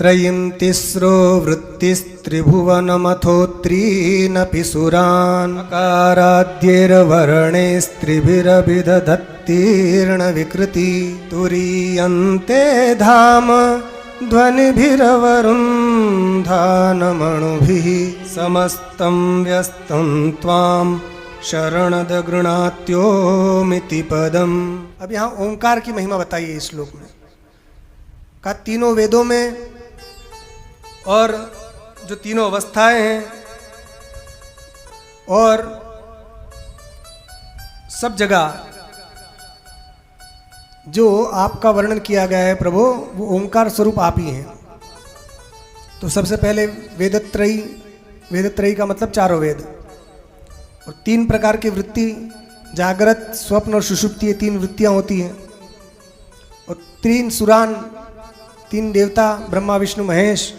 त्रयीं तिस्रो वृत्तिस्त्रिभुवनमथो त्रीनपि सुरान् अकाराद्यैर्वर्णैस्त्रिभिरभिदधत्तीर्णविकृति तुरीयन्ते धाम ध्वनिभिरवरुन्धानमणुभिः समस्तं व्यस्तं त्वां शरणद गृणात्योमिति पदम। अब यहाँ ओंकार की महिमा बताइए इस श्लोक में। का तीनों वेदों में और जो तीनों अवस्थाएं हैं और सब जगह जो आपका वर्णन किया गया है प्रभु, वो ओंकार स्वरूप आप ही हैं। तो सबसे पहले वेदत्रयी, वेदत्रयी का मतलब चारों वेद, और तीन प्रकार की वृत्ति, जागृत, स्वप्न और सुषुप्ति, ये तीन वृत्तियां होती हैं। और तीन सुरान, तीन देवता, ब्रह्मा विष्णु महेश,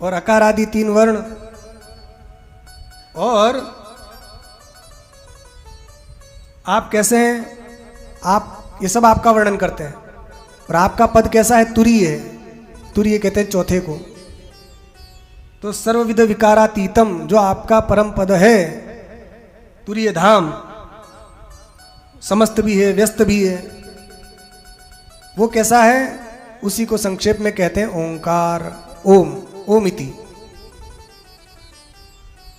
और अकार आदि तीन वर्ण, और आप कैसे हैं, आप, ये सब आपका वर्णन करते हैं। और आपका पद कैसा है, तुरीय है। तुरीय कहते हैं चौथे को। तो सर्वविध विकारातीतम जो आपका परम पद है, तुरीय धाम, समस्त भी है, व्यस्त भी है, वो कैसा है, उसी को संक्षेप में कहते हैं ओंकार। ओम, ओम इति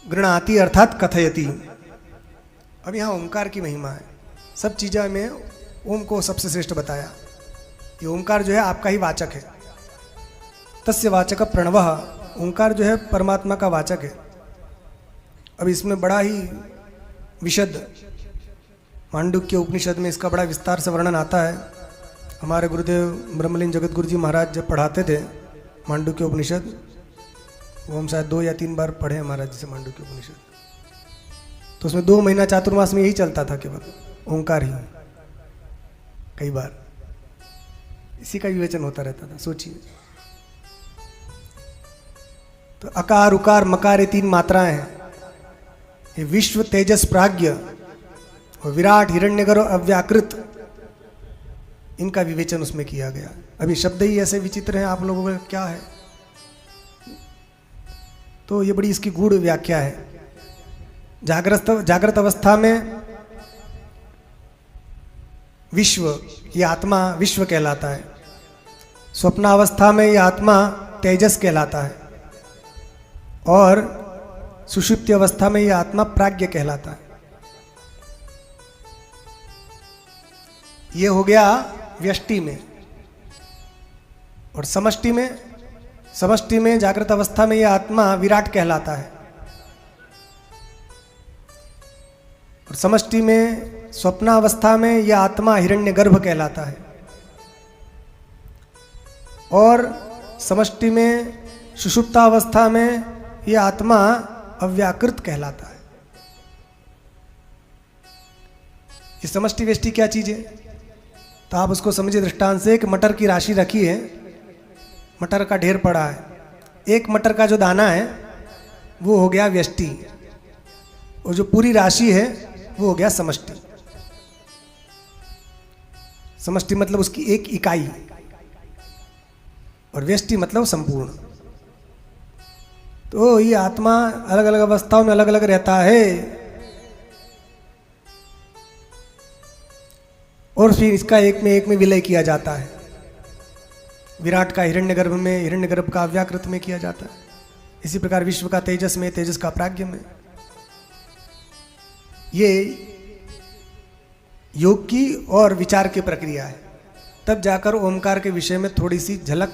गृणाति अर्थात कथयति। अब यहाँ ओंकार की महिमा है। सब चीज़ों में ओम को सबसे श्रेष्ठ बताया। ये ओंकार जो है आपका ही वाचक है। तस्य वाचक प्रणवः, ओंकार जो है परमात्मा का वाचक है। अब इसमें बड़ा ही विशद मांडुक्य उपनिषद में इसका बड़ा विस्तार से वर्णन आता है। हमारे गुरुदेव ब्रह्मलीन जगत गुरु जी महाराज जब पढ़ाते थे मांडुक्य उपनिषद, वो हम शायद 2 या 3 बार पढ़े महाराज जी से मांडुक्य उपनिषद। तो उसमें 2 महीना चातुर्मास में यही चलता था, केवल ओंकार ही। कई बार इसी का विवेचन होता रहता था। सोचिए, तो अकार उकार मकार ये 3 मात्राएं हैं। ये विश्व, तेजस, प्राज्ञ और विराट, हिरण्यगर्भ, अव्याकृत, इनका विवेचन उसमें किया गया। अभी शब्द ही ऐसे विचित्र हैं, आप लोगों को क्या है। तो ये बड़ी इसकी गूढ़ व्याख्या है। जागृत अवस्था में विश्व, ये आत्मा विश्व कहलाता है। स्वप्नावस्था में ये आत्मा तेजस कहलाता है, और सुषुप्ति अवस्था में ये आत्मा प्राज्ञ कहलाता है। ये हो गया व्यष्टि में। और समष्टि में जागृत अवस्था में ये आत्मा विराट कहलाता है। और समष्टि में, स्वप्नावस्था में यह आत्मा हिरण्यगर्भ कहलाता है। और समष्टि में, सुषुप्तावस्था में यह आत्मा अव्याकृत कहलाता है। ये समष्टि व्यष्टि क्या चीज है, तो आप उसको समझिए दृष्टांत से। कि मटर की राशि रखी है, मटर का ढेर पड़ा है। एक मटर का जो दाना है वो हो गया व्यष्टि, और जो पूरी राशि है वो हो गया समष्टि। समष्टि मतलब उसकी एक इकाई, और व्यष्टि मतलब संपूर्ण। तो ये आत्मा अलग अलग अवस्थाओं में अलग अलग रहता है, और फिर इसका एक में विलय किया जाता है। विराट का हिरण्यगर्भ में, हिरण्यगर्भ का अव्याकृत में किया जाता है। इसी प्रकार विश्व का तेजस में, तेजस का प्राज्ञ में। ये योग की और विचार की प्रक्रिया है। तब जाकर ओमकार के विषय में थोड़ी सी झलक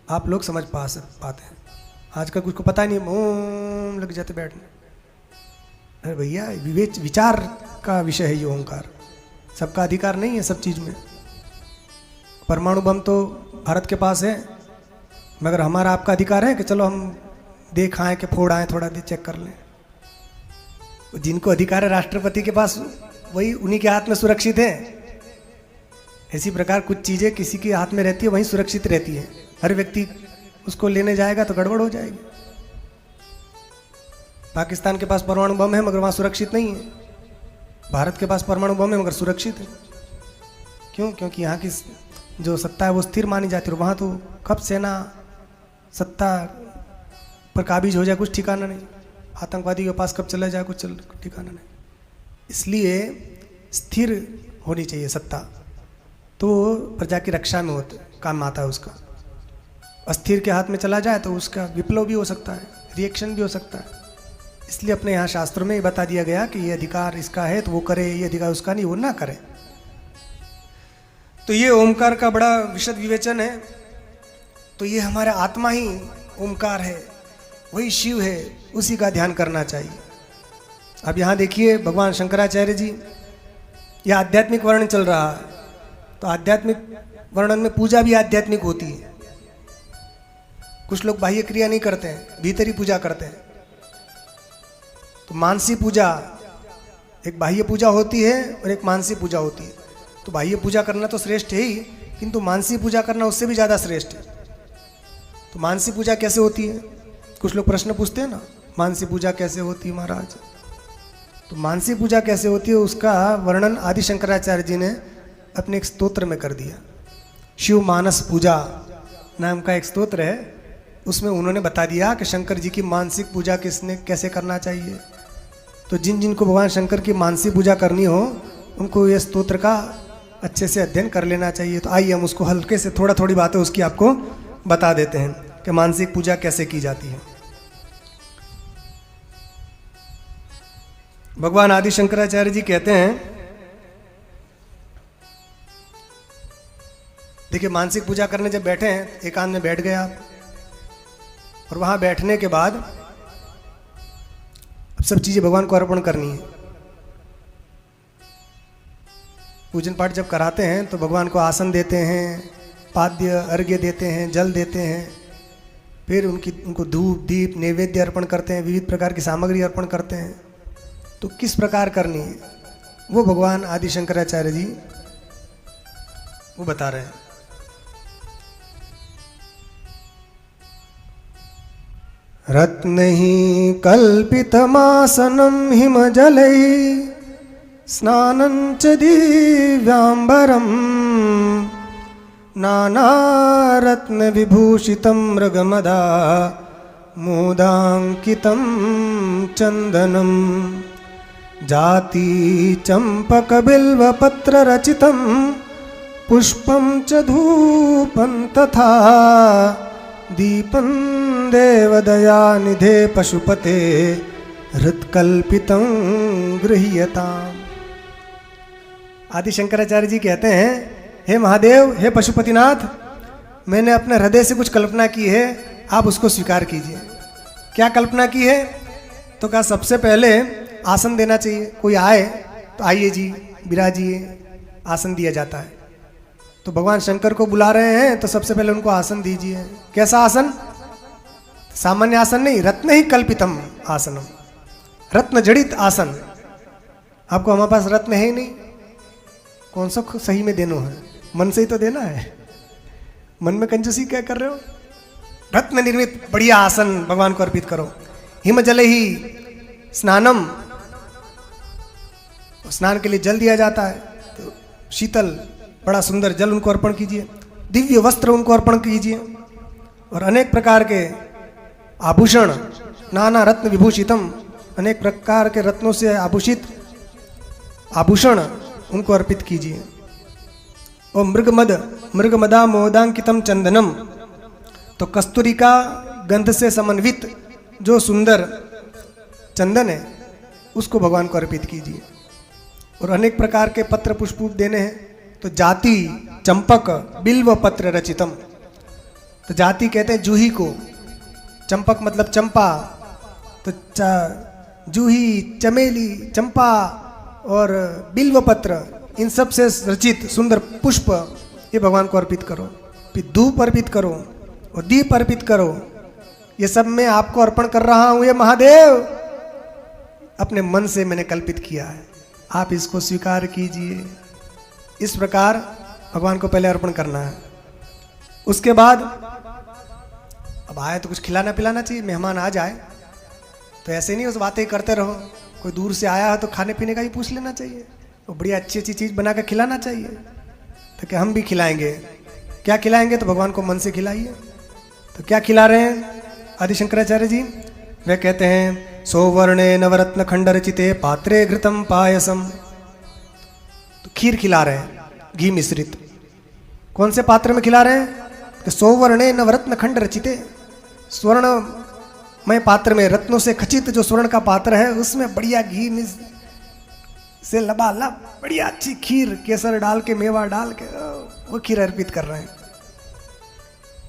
आप लोग समझ पाते हैं। आजकल कुछ को पता ही नहीं, ओम लग जाते बैठने। अरे भैया, विचार का विषय है ये ओंकार। सबका अधिकार नहीं है सब चीज में। परमाणु बम तो भारत के पास है, मगर हमारा आपका अधिकार है कि चलो हम देख आए कि फोड़ आए, थोड़ा देर चेक कर लें। जिनको अधिकार है राष्ट्रपति के पास, वही उन्हीं के हाथ में सुरक्षित है। इसी प्रकार कुछ चीजें किसी के हाथ में रहती है, वहीं सुरक्षित रहती है। हर व्यक्ति उसको लेने जाएगा तो गड़बड़ हो जाएगी। पाकिस्तान के पास परमाणु बम है मगर वहां सुरक्षित नहीं है। भारत के पास परमाणु बम है मगर सुरक्षित है। क्यों? क्योंकि यहाँ की जो सत्ता है वो स्थिर मानी जाती है, और वहाँ तो कब सेना सत्ता पर काबिज हो जाए कुछ ठिकाना नहीं, आतंकवादी के पास कब चला जाए कुछ ठिकाना नहीं। इसलिए स्थिर होनी चाहिए सत्ता, तो प्रजा की रक्षा में काम आता है उसका। अस्थिर के हाथ में चला जाए तो उसका विप्लव भी हो सकता है, रिएक्शन भी हो सकता है। इसलिए अपने यहाँ शास्त्रों में बता दिया गया कि ये अधिकार इसका है तो वो करे, ये अधिकार उसका नहीं वो ना करे। तो ये ओमकार का बड़ा विशद विवेचन है। तो ये हमारा आत्मा ही ओमकार है, वही शिव है, उसी का ध्यान करना चाहिए। अब यहाँ देखिए भगवान शंकराचार्य जी, यह आध्यात्मिक वर्णन चल रहा है, तो आध्यात्मिक वर्णन में पूजा भी आध्यात्मिक होती है। कुछ लोग बाह्य क्रिया नहीं करते हैं, भीतरी पूजा करते हैं। तो मानसी पूजा, एक बाह्य पूजा होती है और एक मानसी पूजा होती है। तो बाह्य पूजा करना तो श्रेष्ठ है ही, किंतु मानसी पूजा करना उससे भी ज़्यादा श्रेष्ठ है। तो मानसी पूजा कैसे होती है? कुछ लोग प्रश्न पूछते हैं ना, मानसी पूजा कैसे होती है महाराज? तो मानसी पूजा कैसे होती है उसका वर्णन आदि शंकराचार्य जी ने अपने एक स्तोत्र में कर दिया। शिव मानस पूजा नाम का एक स्तोत्र है, उसमें उन्होंने बता दिया कि शंकर जी की मानसिक पूजा किसने कैसे करना चाहिए। तो जिन जिनको भगवान शंकर की मानसिक पूजा करनी हो उनको ये स्तोत्र का अच्छे से अध्ययन कर लेना चाहिए। तो आइए हम उसको हल्के से थोड़ी बातें उसकी आपको बता देते हैं कि मानसिक पूजा कैसे की जाती है। भगवान आदि शंकराचार्य जी कहते हैं, देखिए मानसिक पूजा करने जब बैठे हैं, एकांत में बैठ गए आप, और वहां बैठने के बाद अब सब चीजें भगवान को अर्पण करनी है। पूजन पाठ जब कराते हैं तो भगवान को आसन देते हैं, पाद्य अर्घ्य देते हैं, जल देते हैं, फिर उनको धूप दीप नैवेद्य अर्पण करते हैं, विविध प्रकार की सामग्री अर्पण करते हैं। तो किस प्रकार करनी है वो भगवान आदि शंकराचार्य जी वो बता रहे हैं। रत्नहि कल्पितमासनं हिमजलै स्नानं च दिव्याम्बरं नानारत्नविभूषितं मृगमदा मोदाङ्कितं चन्दनं जाति चम्पकबिल्वपत्ररचितं पुष्पं च धूपं तथा दीपं देवदयानिधे पशुपते हृत्कल्पितं गृह्यताम्। आदि शंकराचार्य जी कहते हैं, हे महादेव, हे पशुपतिनाथ, मैंने अपने हृदय से कुछ कल्पना की है, आप उसको स्वीकार कीजिए। क्या कल्पना की है? तो कहा सबसे पहले आसन देना चाहिए। कोई आए तो आइए जी, विराजिए, आसन दिया जाता है। तो भगवान शंकर को बुला रहे हैं तो सबसे पहले उनको आसन दीजिए। कैसा आसन? सामान्य आसन नहीं, रत्न ही कल्पितम आसनम, रत्न जड़ित आसन। आपको हमारे पास रत्न है ही नहीं, कौन सा सही में देना है? मन से ही तो देना है, मन में कंजूसी क्या कर रहे हो? रत्न निर्मित बढ़िया आसन भगवान को अर्पित करो। हिम जले ही स्नानम, स्नान के लिए जल दिया जाता है, तो शीतल बड़ा सुंदर जल उनको अर्पण कीजिए। दिव्य वस्त्र उनको अर्पण कीजिए, और अनेक प्रकार के आभूषण, नाना रत्न विभूषितम, अनेक प्रकार के रत्नों से आभूषित आभूषण उनको अर्पित कीजिए। और मृगमदा मोदांकितम चंदनम, तो कस्तूरी का गंध से समन्वित जो सुंदर चंदन है उसको भगवान को अर्पित कीजिए। और अनेक प्रकार के पत्र पुष्प देने हैं, तो जाति चंपक बिल्व पत्र रचितम, तो जाति कहते हैं जूही को, चंपक मतलब चंपा, तो जूही, चमेली, चंपा और बिल्व पत्र, इन सब से रचित सुंदर पुष्प ये भगवान को अर्पित करो। फिर धूप अर्पित करो और दीप अर्पित करो। ये सब मैं आपको अर्पण कर रहा हूं, ये महादेव अपने मन से मैंने कल्पित किया है, आप इसको स्वीकार कीजिए। इस प्रकार भगवान को पहले अर्पण करना है। उसके बाद अब आए तो कुछ खिलाना पिलाना चाहिए। मेहमान आ जाए तो ऐसे नहीं उस बातें करते रहो। कोई दूर से आया है तो खाने पीने का ही पूछ लेना चाहिए, और बढ़िया अच्छी अच्छी चीज़ बना कर खिलाना चाहिए, ताकि हम भी खिलाएंगे क्या खिलाएंगे? तो भगवान को मन से खिलाइए। तो क्या खिला रहे हैं आदि शंकराचार्य जी? वे कहते हैं सोवर्णे नवरत्न खंड रचिते पात्रे घृतम पायसम। तो खीर खिला रहे हैं घी मिश्रित। कौन से पात्र में खिला रहे हैं? कि सोवर्णे नवरत्न खंड रचिते, स्वर्णमय पात्र में, रत्नों से खचित जो स्वर्ण का पात्र है उसमें बढ़िया घी से लबालब बढ़िया अच्छी खीर, केसर डाल के, मेवा डाल के वो खीर अर्पित कर रहे हैं।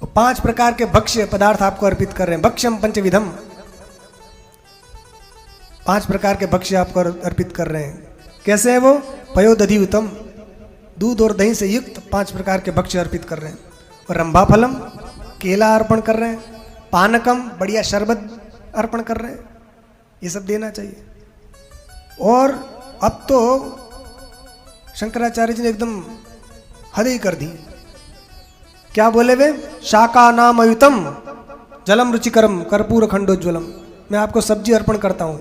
वो 5 प्रकार के भक्ष्य पदार्थ आपको अर्पित कर रहे हैं। भक्ष्यम पंचविधम, 5 प्रकार के भक्ष्य आपको अर्पित कर रहे हैं। कैसे है वो? पयोदधि उत्तम, दूध और दही से युक्त 5 प्रकार के भक्ष्य अर्पित कर रहे हैं। और रंभा फलम, केला अर्पण कर रहे हैं। पानकम, बढ़िया शरबत अर्पण कर रहे हैं। ये सब देना चाहिए। और अब तो शंकराचार्य जी ने एकदम हद ही कर दी। क्या बोले वे? शाका नाम अयुतम जलम रुचिकरम कर्पूर खंडोज्वलम। मैं आपको सब्जी अर्पण करता हूँ।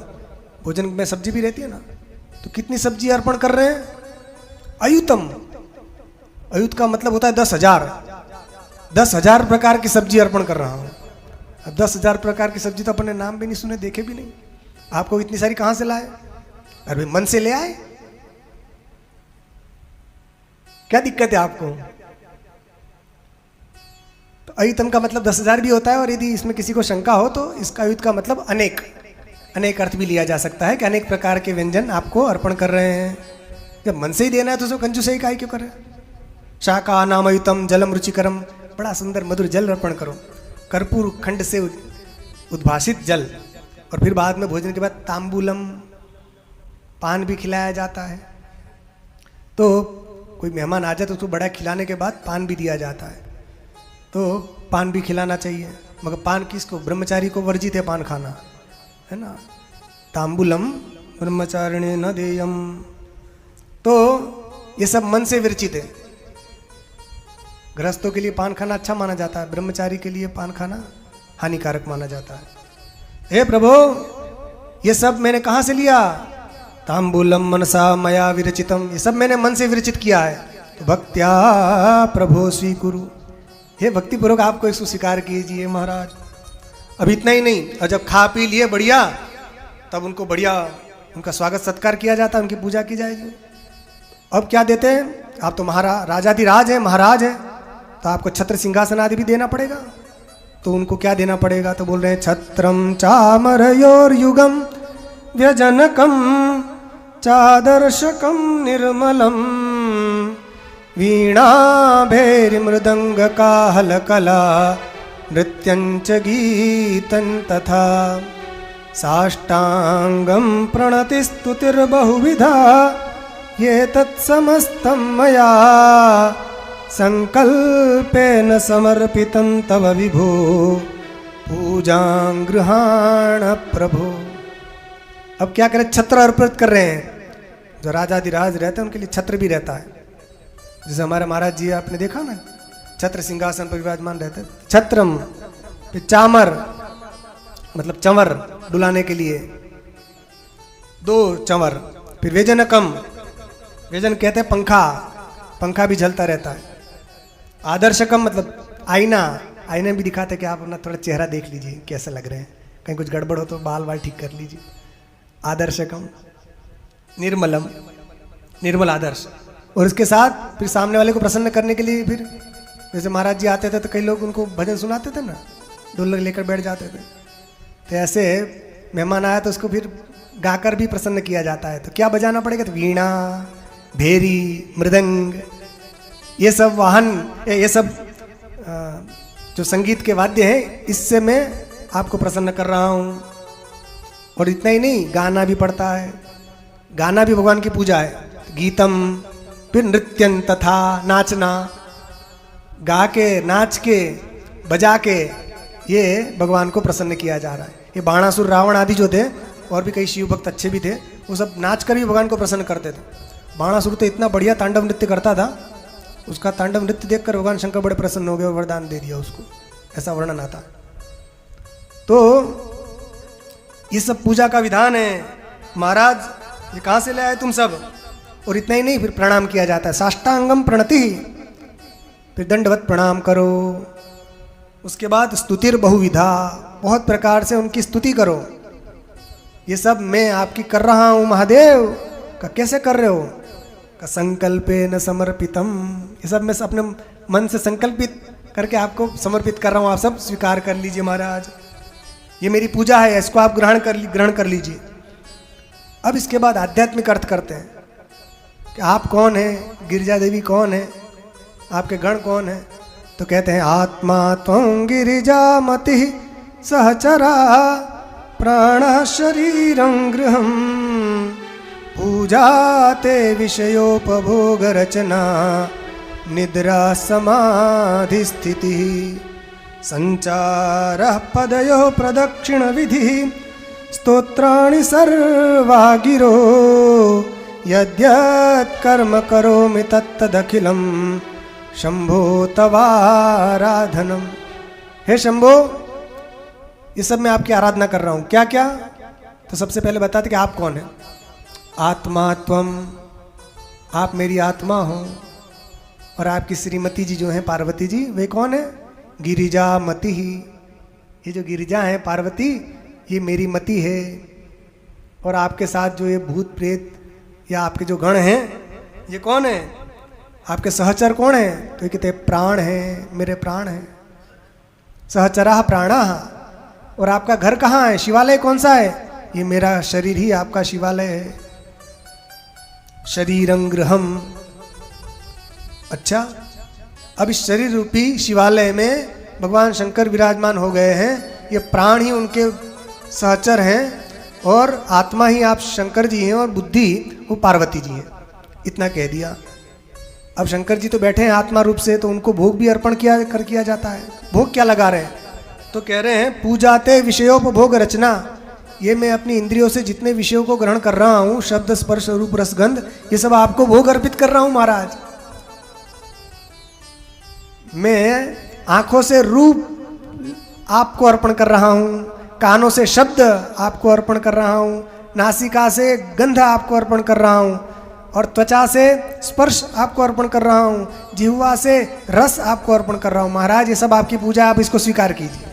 भोजन में सब्जी भी रहती है ना, तो कितनी सब्जी अर्पण कर रहे हैं? अयुतम, अयुत का मतलब होता है 10,000। 10,000 प्रकार की सब्जी अर्पण कर रहा हूँ। अब 10,000 प्रकार की सब्जी तो अपने नाम भी नहीं सुने, देखे भी नहीं। आपको इतनी सारी कहाँ से लाए? अरे मन से ले आए। क्या दिक्कत है आपको? तो अयुतम का मतलब 10,000 भी होता है। और यदि इसमें किसी को शंका हो तो इसका अयुत का मतलब अनेक, अनेक अर्थ भी लिया जा सकता है कि अनेक प्रकार के व्यंजन आपको अर्पण कर रहे हैं। जब मन से ही देना है तो उसको कंजूसई काहे क्यों करें? शाका नाम अयुतम जलम रुचिकरम, बड़ा सुंदर मधुर जल अर्पण करो, कर्पूर खंड से उद्भासित जल। और फिर बाद में भोजन के बाद तांबूलम, पान भी खिलाया जाता है। तो कोई मेहमान आ जाए तो उसको बड़ा खिलाने के बाद पान भी दिया जाता है। तो पान भी खिलाना चाहिए, मगर पान किसको? ब्रह्मचारी को वर्जित है पान खाना, है ना। तांबूलम ब्रह्मचारिणे न देयम। तो ये सब मन से विरचित है। गृहस्थों के लिए पान खाना अच्छा माना जाता है, ब्रह्मचारी के लिए पान खाना हानिकारक माना जाता है। हे प्रभु, ये सब मैंने कहाँ से लिया? तांबूलम मनसा मया विरचितम, ये सब मैंने मन से विरचित किया है। तो भक्त्या प्रभो स्वीकुरु, हे भक्तिपूर्वक आपको इसको स्वीकार कीजिए महाराज। अब इतना ही नहीं, और जब खा पी लिए बढ़िया, तब उनको बढ़िया उनका स्वागत सत्कार किया जाता है, उनकी पूजा की जाएगी। अब क्या देते हैं? आप तो राजाधिराज हैं, महाराज हैं, तो आपको छत्र सिंहासन आदि भी देना पड़ेगा। तो उनको क्या देना पड़ेगा? तो बोल रहे हैं छत्रम चामरयोर्युगम व्यजनकम चादर्शकम निर्मलम वीणा भैरी मृदंग काहलकला नृत्यंच गीतं तथा साष्टांगम प्रणतिस्तुतिर्बहुविधा ये तत्समस्तं मया संकल्पेन समर्पितं तव विभो पूजां गृहाण प्रभो। अब क्या करें? छत्र अर्पित कर रहे हैं। जो राजाधिराज रहते हैं उनके लिए छत्र भी रहता है। जैसे हमारे महाराज जी आपने देखा ना, छत्र सिंहासन पर विराजमान रहते हैं। छत्रम, फिर चामर मतलब चंवर डुलाने के लिए 2 चंवर, फिर व्यजनकम, व्यजन कहते हैं पंखा, पंखा भी झलता रहता है। आदर्शकम मतलब आईना, आईने भी दिखाते कि आप अपना थोड़ा चेहरा देख लीजिए कैसे लग रहे हैं, कहीं कुछ गड़बड़ हो तो बाल वाल ठीक कर लीजिए। आदर्शकम, निर्मलम, निर्मल आदर्श। और इसके साथ फिर सामने वाले को प्रसन्न करने के लिए फिर जैसे महाराज जी आते थे तो कई लोग उनको भजन सुनाते थे ना, ढोलक लेकर बैठ जाते थे। तो ऐसे मेहमान आया तो उसको फिर गाकर भी प्रसन्न किया जाता है। तो क्या बजाना पड़ेगा? तो वीणा, भेरी, मृदंग, ये सब वाहन, ये सब जो संगीत के वाद्य हैं, इससे मैं आपको प्रसन्न कर रहा हूँ। और इतना ही नहीं, गाना भी पड़ता है। गाना भी भगवान की पूजा है। गीतम, फिर नृत्यं तथा, नाचना, गा के, नाच के, बजा के ये भगवान को प्रसन्न किया जा रहा है। ये बाणासुर, रावण आदि जो थे, और भी कई शिव भक्त अच्छे भी थे, वो सब नाच कर भी भगवान को प्रसन्न करते थे। बाणासुर तो इतना बढ़िया तांडव नृत्य करता था, उसका तांडव नृत्य देखकर भगवान शंकर बड़े प्रसन्न हो गए और वरदान दे दिया उसको, ऐसा वर्णन आता है। तो ये सब पूजा का विधान है। महाराज ये कहाँ से ले आए तुम सब? और इतना ही नहीं, फिर प्रणाम किया जाता है। साष्टांगम प्रणति, फिर दंडवत प्रणाम करो। उसके बाद स्तुतिर बहुविधा, बहुत प्रकार से उनकी स्तुति करो। ये सब मैं आपकी कर रहा हूँ महादेव। का कैसे कर रहे हो? का संकल्पे न समर्पितम, ये सब मैं अपने मन से संकल्पित करके आपको समर्पित कर रहा हूँ, आप सब स्वीकार कर लीजिए महाराज, ये मेरी पूजा है, इसको आप ग्रहण कर लीजिए। अब इसके बाद आध्यात्मिक अर्थ करते हैं कि आप कौन हैं, गिरिजा देवी कौन है, आपके गण कौन है। तो कहते हैं आत्मा त्वं गिरिजा मति सहचरा प्राण शरीरं गृहं पूजा ते विषयोपभोग रचना निद्रा समाधि स्थिति संचार पदयो प्रदक्षिण विधि स्तोत्राणि सर्वा गिरो यद्यत् कर्म करोमि तत्तदखिलं शंभो तवाराधनम। हे शंभो, ये सब मैं आपकी आराधना कर रहा हूँ। क्या क्या? तो सबसे पहले बताते कि आप कौन हैं। आत्मा त्वम, आप मेरी आत्मा हो, और आपकी श्रीमती जी जो हैं पार्वती जी, वे कौन है? गिरिजा मति ही, ये जो गिरिजा है पार्वती, ये मेरी मति है। और आपके साथ जो ये भूत प्रेत या आपके जो गण हैं, ये कौन है? आपके सहचर कौन है? तो ये कहते प्राण हैं, मेरे प्राण हैं। सहचरा प्राणा। और आपका घर कहाँ है? शिवालय कौन सा है? ये मेरा शरीर ही आपका शिवालय है। शरीरं गृहम। अच्छा, अब इस शरीर रूपी शिवालय में भगवान शंकर विराजमान हो गए हैं। ये प्राण ही उनके सहचर हैं और आत्मा ही आप शंकर जी हैं और बुद्धि वो पार्वती जी हैं। इतना कह दिया। अब शंकर जी तो बैठे हैं आत्मा रूप से, तो उनको भोग भी अर्पण किया जाता है। भोग क्या लगा रहे हैं? तो कह रहे हैं पूजाते विषयोपभोग रचना। ये मैं अपनी इंद्रियों से जितने विषयों को ग्रहण कर रहा हूँ, शब्द स्पर्श रूप रसगंध, ये सब आपको भोग अर्पित कर रहा हूँ महाराज। मैं आंखों से रूप आपको अर्पण कर रहा हूँ, कानों से शब्द आपको अर्पण कर रहा हूँ, नासिका से गंध आपको अर्पण कर रहा हूँ, और त्वचा से स्पर्श आपको अर्पण कर रहा हूँ, जिह्वा से रस आपको अर्पण कर रहा हूँ। महाराज ये सब आपकी पूजा, आप इसको स्वीकार कीजिए।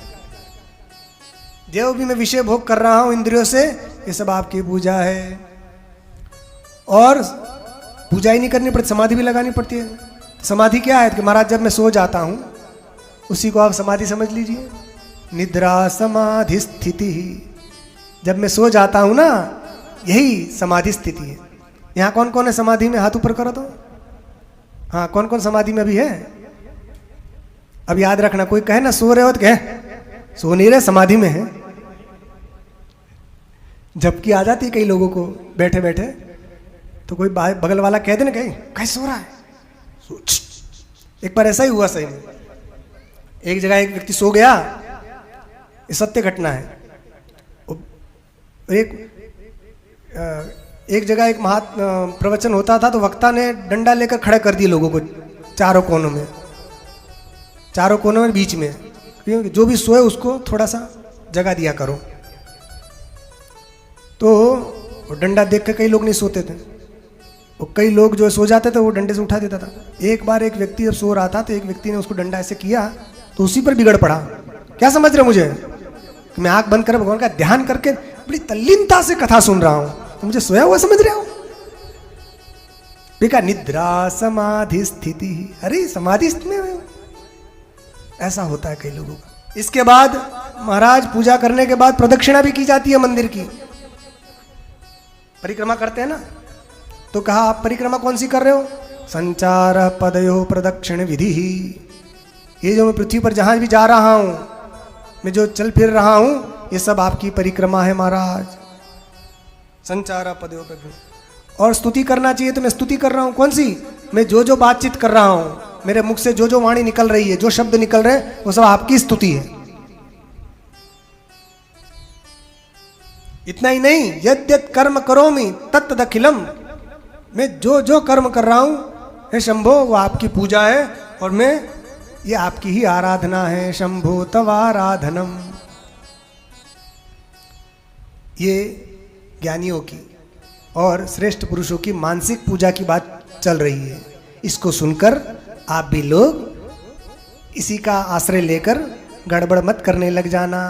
जो भी मैं विषय भोग कर रहा हूँ इंद्रियों से, ये सब आपकी पूजा है। और पूजा ही नहीं करनी पड़ती, समाधि भी लगानी पड़ती है। समाधि क्या है? कि महाराज जब मैं सो जाता हूँ, उसी को आप समाधि समझ लीजिए। निद्रा समाधि स्थिति ही, जब मैं सो जाता हूँ ना, यही समाधि स्थिति है। यहाँ कौन कौन है समाधि में? हाथ ऊपर करो तो। हाँ, कौन कौन समाधि में अभी है? अब याद रखना, कोई कहे ना सो रहे हो तो कहे सो नहीं रहे, समाधि में है। जबकि आ जाती है कई लोगों को बैठे बैठे, तो कोई बगल वाला कह दे ना, कहीं सो रहा है। एक बार ऐसा ही हुआ सही में। एक जगह एक व्यक्ति सो गया, ये सत्य घटना है। एक जगह एक प्रवचन होता था, तो वक्ता ने डंडा लेकर खड़ा कर दिए लोगों को चारों कोनों में बीच में, क्योंकि जो भी सोए उसको थोड़ा सा जगह दिया करो। तो डंडा देख कर कई लोग नहीं सोते थे, और कई लोग जो सो जाते थे वो डंडे से उठा देता था। एक बार एक व्यक्ति जब सो रहा था, तो एक व्यक्ति ने उसको डंडा ऐसे किया, तो उसी पर बिगड़ पड़ा। क्या समझ रहे मुझे? कि मैं आंख बंद कर भगवान का ध्यान करके बड़ी तल्लीनता से कथा सुन रहा हूं, तो मुझे सोया हुआ समझ रहे हो? बेका निद्रा समाधि स्थिति। अरे समाधि स्थिति में ऐसा होता है कई लोगों का। इसके बाद महाराज पूजा करने के बाद प्रदक्षिणा भी की जाती है मंदिर की, परिक्रमा करते हैं ना। तो कहा आप परिक्रमा कौन सी कर रहे हो? संचार पदयो प्रदक्षिण विधि ही। ये जो मैं पृथ्वी पर जहां भी जा रहा हूं, मैं जो चल फिर रहा हूं, ये सब आपकी परिक्रमा है महाराज। संचार पदयो प्रदक्षिण। और स्तुति करना चाहिए तो मैं स्तुति कर रहा हूं। कौन सी? मैं जो जो बातचीत कर रहा हूं, मेरे मुख से जो जो वाणी निकल रही है, जो शब्द निकल रहे हैं, वो सब आपकी स्तुति है। इतना ही नहीं, यद्यत् कर्म करोमि तत्तदखिलम। मैं जो जो कर्म कर रहा हूं, हे शंभो, वो आपकी पूजा है, और मैं ये आपकी ही आराधना है। शंभो तवाराधनम। ये ज्ञानियों की और श्रेष्ठ पुरुषों की मानसिक पूजा की बात चल रही है। इसको सुनकर आप भी लोग इसी का आश्रय लेकर गड़बड़ मत करने लग जाना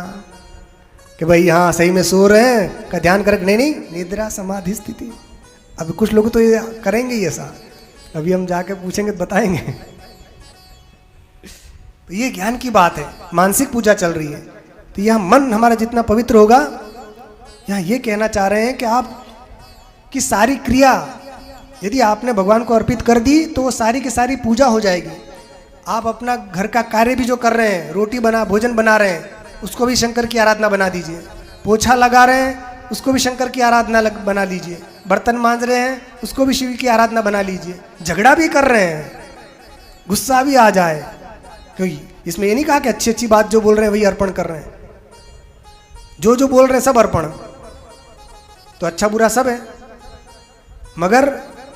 कि भाई हाँ सही में सो रहे हैं का ध्यान कर, नहीं नहीं, निद्रा समाधि स्थिति। अब कुछ लोग तो ये करेंगे ही ऐसा, अभी हम जाके पूछेंगे तो बताएंगे। तो ये ज्ञान की बात है, मानसिक पूजा चल रही है। तो यह मन हमारा जितना पवित्र होगा, यहाँ ये कहना चाह रहे हैं कि आप की सारी क्रिया यदि आपने भगवान को अर्पित कर दी तो वो सारी की सारी पूजा हो जाएगी। आप अपना घर का कार्य भी जो कर रहे हैं, रोटी बना भोजन बना रहे हैं, उसको भी शंकर की आराधना बना दीजिए। पोछा लगा रहे हैं, उसको भी शंकर की आराधना बना लीजिए। बर्तन मांज रहे हैं, उसको भी शिव की आराधना बना लीजिए। झगड़ा भी कर रहे हैं, गुस्सा भी आ जाए, क्योंकि इसमें ये नहीं कहा कि अच्छी अच्छी बात जो बोल रहे हैं वही अर्पण कर रहे हैं। जो जो बोल रहे हैं सब अर्पण, तो अच्छा बुरा सब है, मगर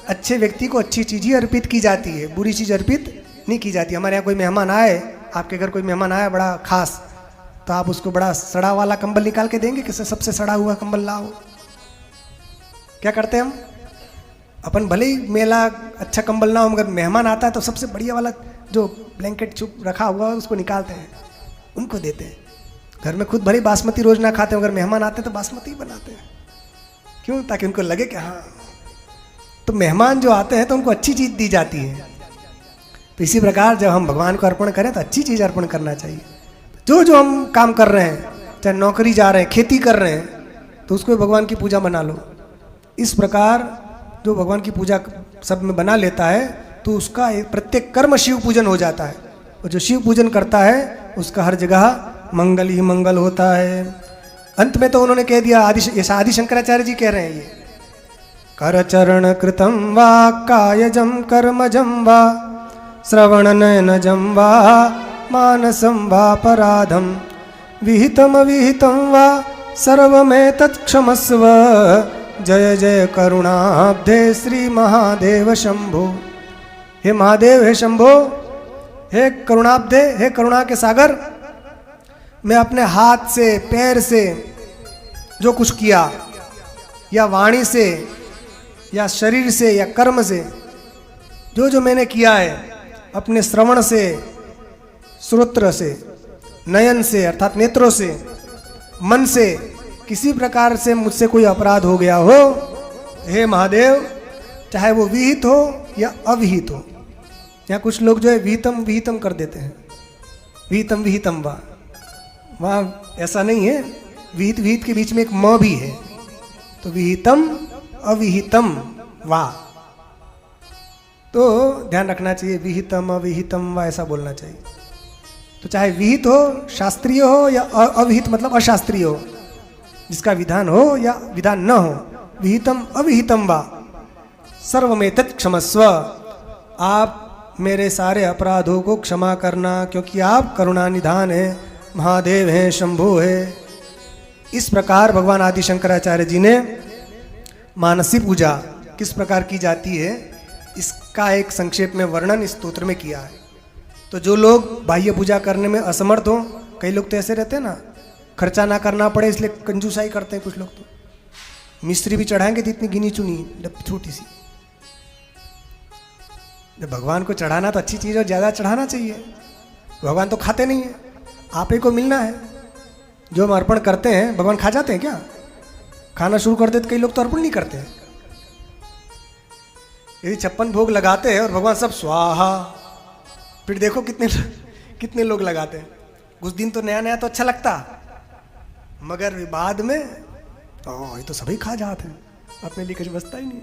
अच्छे व्यक्ति को अच्छी चीज ही अर्पित की जाती है, बुरी चीज अर्पित नहीं की जाती। हमारे यहाँ कोई मेहमान आए, आपके घर कोई मेहमान आया बड़ा खास, तो आप उसको बड़ा सड़ा वाला कंबल निकाल के देंगे कि सबसे सड़ा हुआ कंबल लाओ? क्या करते हैं हम? अपन भले ही मेला अच्छा कंबल ना हो, मगर मेहमान आता है तो सबसे बढ़िया वाला जो ब्लैंकेट चुप रखा हुआ है उसको निकालते हैं, उनको देते हैं। घर में खुद भले बासमती रोज ना खाते हैं, अगर मेहमान आते हैं तो बासमती बनाते हैं। क्यों? ताकि उनको लगे कि हाँ, तो मेहमान जो आते हैं तो उनको अच्छी चीज़ दी जाती है। तो इसी प्रकार जब हम भगवान को अर्पण करें तो अच्छी चीज़ अर्पण करना चाहिए। जो जो हम काम कर रहे हैं, चाहे नौकरी जा रहे हैं, खेती कर रहे हैं, तो उसको भगवान की पूजा बना लो। इस प्रकार जो भगवान की पूजा सब में बना लेता है तो उसका एक प्रत्येक कर्म शिव पूजन हो जाता है। और जो शिव पूजन करता है उसका हर जगह मंगल ही मंगल होता है। अंत में तो उन्होंने कह दिया, आदि शंकराचार्य जी कह रहे हैं, ये कर चरण कृतम वा कायजम कर्मजम वा श्रवण नयनजम वा मानसम वा पराधम विहितम विहितम वा सर्वमेतत् क्षमस्व जय जय करुणाब्धे श्री महादेव शंभो। हे महादेव, हे शंभो, हे करुणाब्धे, हे करुणा के सागर, मैं अपने हाथ से पैर से जो कुछ किया, या वाणी से या शरीर से या कर्म से जो जो मैंने किया है, अपने श्रवण से, श्रोत्र से, नयन से अर्थात नेत्रों से, मन से किसी प्रकार से मुझसे कोई अपराध हो गया हो, हे महादेव, चाहे वो विहित हो या अविहित हो। यहाँ कुछ लोग जो है विहितम विहितम कर देते हैं, विहितम विहितम वा, वहाँ ऐसा नहीं है। विहित विहित के बीच में एक म भी है, तो विहितम अविहितम वा, तो ध्यान रखना चाहिए, विहितम अविहितम वा ऐसा बोलना चाहिए। तो चाहे विहित हो, शास्त्रीय हो, या अविहित मतलब अशास्त्रीय हो, जिसका विधान हो या विधान न हो, विहितम अविहितम वा सर्वमेतत् क्षमस्व। आप मेरे सारे अपराधों को क्षमा करना, क्योंकि आप करुणा निधान है, महादेव हैं, शंभु है। इस प्रकार भगवान आदि शंकराचार्य जी ने मानसी पूजा किस प्रकार की जाती है इसका एक संक्षेप में वर्णन इस स्तोत्र में किया है। तो जो लोग बाह्य पूजा करने में असमर्थ हो, कई लोग तो ऐसे रहते हैं ना, खर्चा ना करना पड़े इसलिए कंजूसाई करते हैं। कुछ लोग तो मिस्त्री भी चढ़ाएंगे तो इतनी गिनी चुनी छोटी सी। जब भगवान को चढ़ाना तो अच्छी चीज़ और ज़्यादा चढ़ाना चाहिए। भगवान तो खाते नहीं है, आप ही को मिलना है। जो हम अर्पण करते हैं भगवान खा जाते हैं क्या? खाना शुरू कर देते कई लोग तो अर्पण नहीं करते हैं। यदि 56 भोग लगाते हैं और भगवान सब स्वाहा, फिर देखो कितने लोग लगाते हैं। कुछ दिन तो नया नया तो अच्छा लगता, मगर बाद में ये तो सभी खा जाते हैं, अपने लिए कुछ बचता ही नहीं।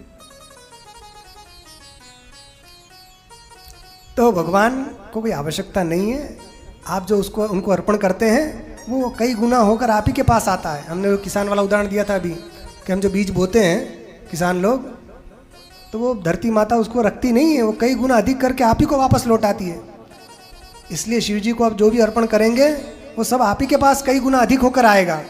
तो भगवान को कोई आवश्यकता नहीं है, आप जो उसको उनको अर्पण करते हैं वो कई गुना होकर आप ही के पास आता है। हमने वो किसान वाला उदाहरण दिया था अभी कि हम जो बीज बोते हैं किसान लोग, तो वो धरती माता उसको रखती नहीं है, वो कई गुना अधिक करके आप ही को वापस लौटाती है। इसलिए शिव जी को आप जो भी अर्पण करेंगे वो सब आप ही के पास कई गुना अधिक होकर आएगा।